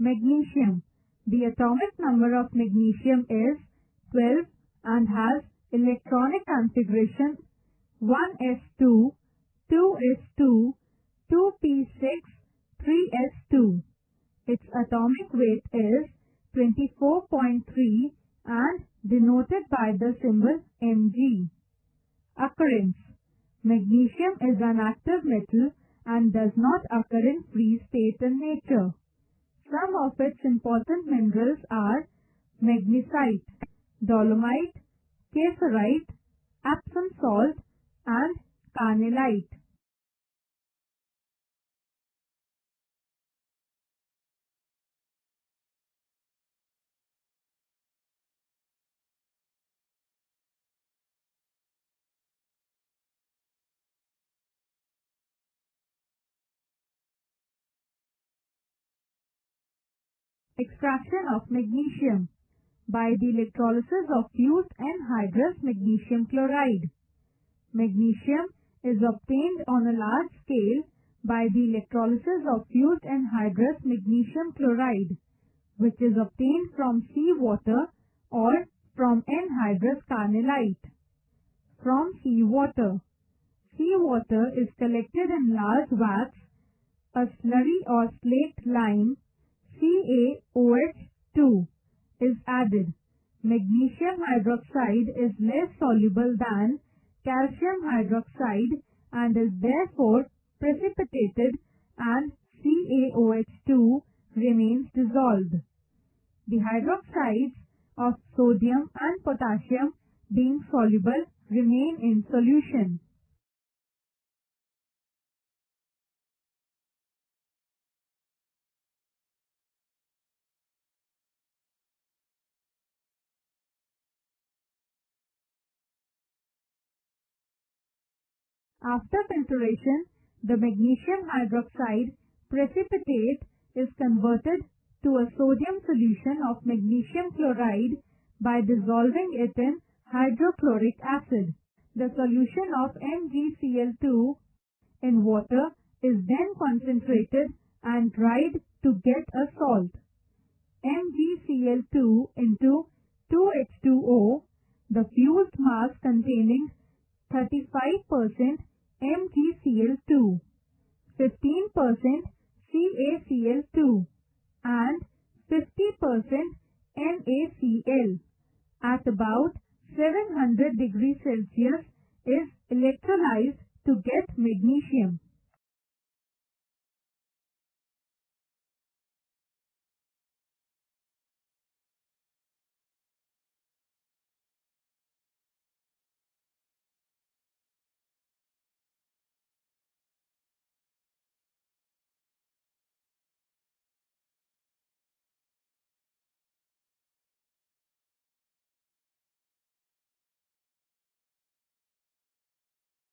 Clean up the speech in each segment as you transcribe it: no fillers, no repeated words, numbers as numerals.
Magnesium. The atomic number of magnesium is 12 and has electronic configuration 1s2, 2s2, 2p6, 3s2. Its atomic weight is 24.3 and denoted by the symbol Mg. Occurrence. Magnesium is an active metal and does not occur in free state in nature. Some of its important minerals are magnesite, dolomite, caesarite, Epsom salt, and carnallite. Extraction of magnesium by the electrolysis of fused anhydrous magnesium chloride. Magnesium is obtained on a large scale by the electrolysis of fused anhydrous magnesium chloride, which is obtained from seawater or from anhydrous carnallite. From seawater. Seawater is collected in large vats. A slurry or slaked lime, CaOH2, is added. Magnesium hydroxide is less soluble than calcium hydroxide and is therefore precipitated, and CaOH2 remains dissolved. The hydroxides of sodium and potassium, being soluble, remain in solution. After filtration, the magnesium hydroxide precipitate is converted to a sodium solution of magnesium chloride by dissolving it in hydrochloric acid. The solution of MgCl2 in water is then concentrated and dried to get a salt. MgCl2 into 2H2O, the fused mass containing 35% MgCl2, 15% CaCl2 and 50% NaCl at about 700 degrees Celsius is electrolyzed to get magnesium.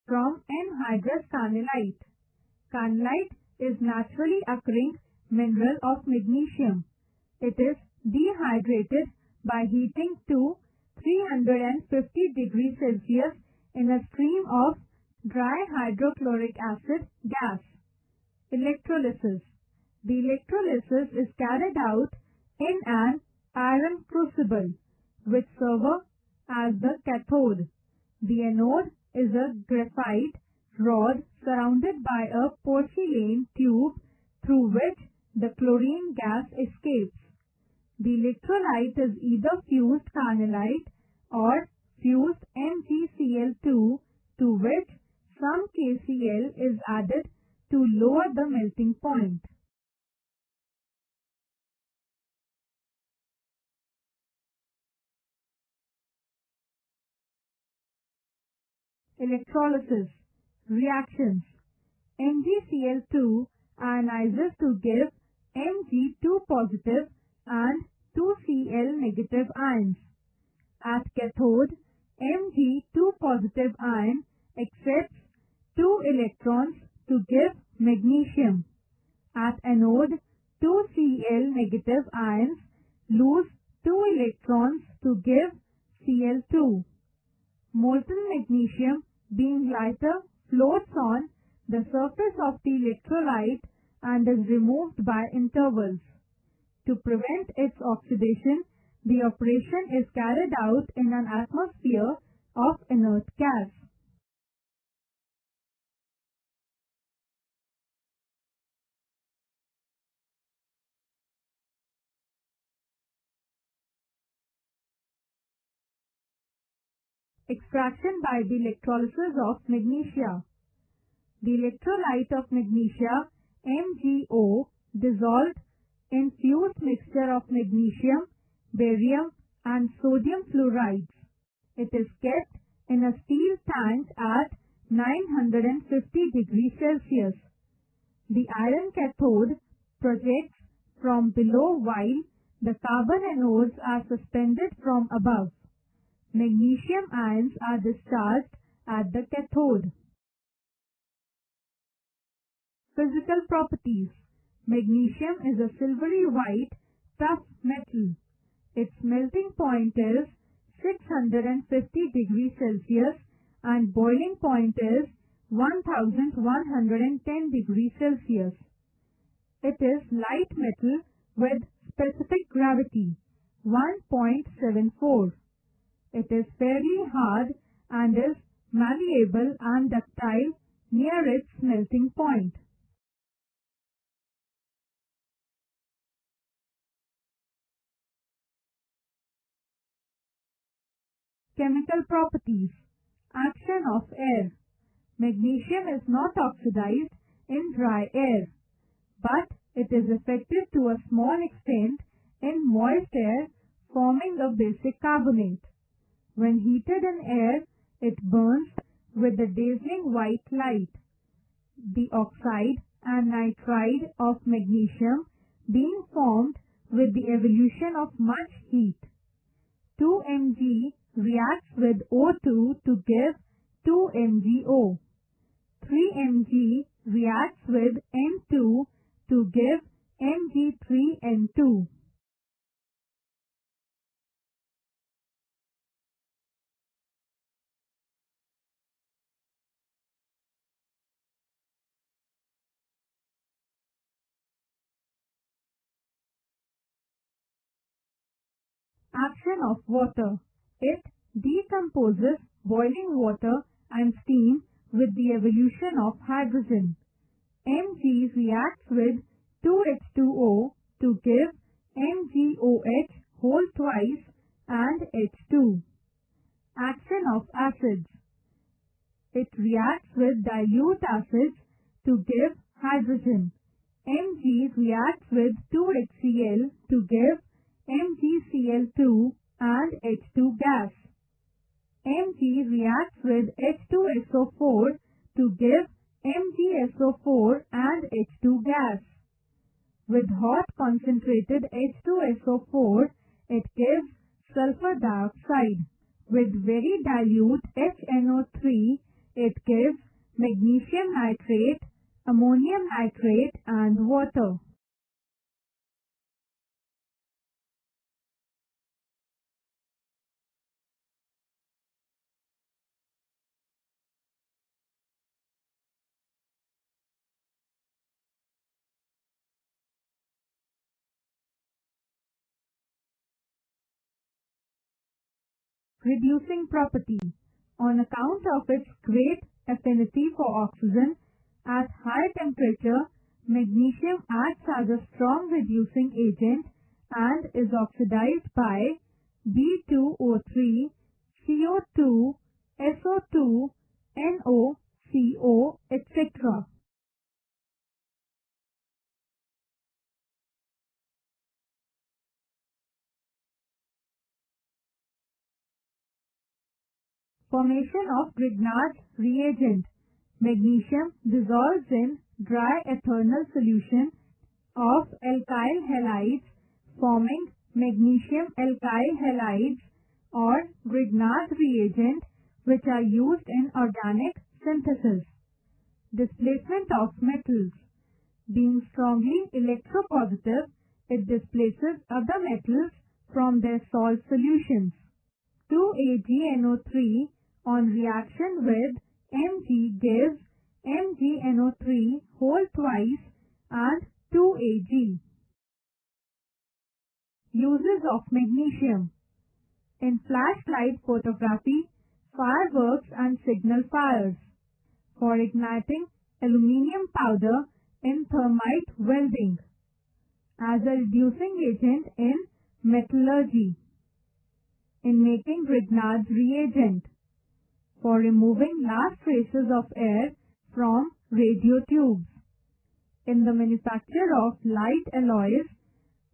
From anhydrous carnallite. Carnallite is naturally occurring mineral of magnesium. It is dehydrated by heating to 350 degrees Celsius in a stream of dry hydrochloric acid gas. Electrolysis. The electrolysis is carried out in an iron crucible, which serves as the cathode. The anode is a graphite rod surrounded by a porcelain tube through which the chlorine gas escapes. The electrolyte is either fused carnallite or fused MgCl2, to which some KCl is added to lower the melting point. Electrolysis. Reactions. MgCl2 ionizes to give Mg2 positive and 2Cl negative ions. At cathode, Mg2 positive ion accepts 2 electrons to give magnesium. At anode, 2Cl negative ions lose 2 electrons to give Cl2. Molten magnesium, being lighter, floats on the surface of the electrolyte and is removed by intervals. To prevent its oxidation, the operation is carried out in an atmosphere of inert gas. Extraction by the electrolysis of magnesia. The electrolyte of magnesia, MgO, dissolved in fused mixture of magnesium, barium and sodium fluorides. It is kept in a steel tank at 950 degrees Celsius. The iron cathode projects from below while the carbon anodes are suspended from above. Magnesium ions are discharged at the cathode. Physical properties. Magnesium is a silvery white, tough metal. Its melting point is 650 degrees Celsius and boiling point is 1110 degrees Celsius. It is light metal with specific gravity 1.74. It is fairly hard and is malleable and ductile near its melting point. Chemical properties. Action of air. Magnesium is not oxidized in dry air, but it is effective to a small extent in moist air, forming a basic carbonate. When heated in air, it burns with a dazzling white light. The oxide and nitride of magnesium being formed with the evolution of much heat. 2 Mg reacts with O2 to give 2 MgO. 3 Mg reacts with N2 to give Mg3N2. Action of water. It decomposes boiling water and steam with the evolution of hydrogen. Mg reacts with 2H2O to give MgOH whole twice and H2. Action of acids. It reacts with dilute acids to give hydrogen. Mg reacts with 2HCl to give MgCl2 and H2 gas. Mg reacts with H2SO4 to give MgSO4 and H2 gas. With hot concentrated H2SO4, it gives sulfur dioxide. With very dilute HNO3, it gives magnesium nitrate, ammonium nitrate and water. Reducing property. On account of its great affinity for oxygen, at high temperature, magnesium acts as a strong reducing agent and is oxidized by B2O3, CO2, SO2, NOCO, etc. Formation of Grignard reagent. Magnesium dissolves in dry eternal solution of alkyl halides, forming magnesium alkyl halides or Grignard reagent, which are used in organic synthesis. Displacement of metals. Being strongly electropositive, it displaces other metals from their salt solutions. 2AgNO3 on reaction with Mg gives MgNO3 whole twice and 2Ag. Uses of magnesium. In flashlight photography, fireworks and signal fires. For igniting aluminium powder in thermite welding. As a reducing agent in metallurgy. In making Grignard's reagent. For removing last traces of air from radio tubes. In the manufacture of light alloys,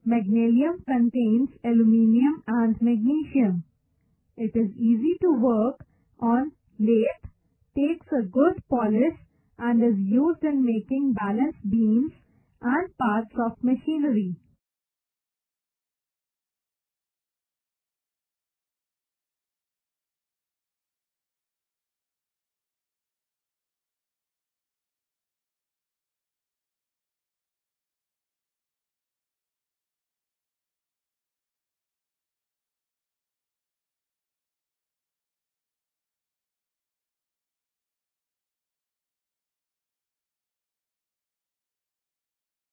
magnesium contains aluminium and magnesium. It is easy to work on lathe, takes a good polish and is used in making balance beams and parts of machinery.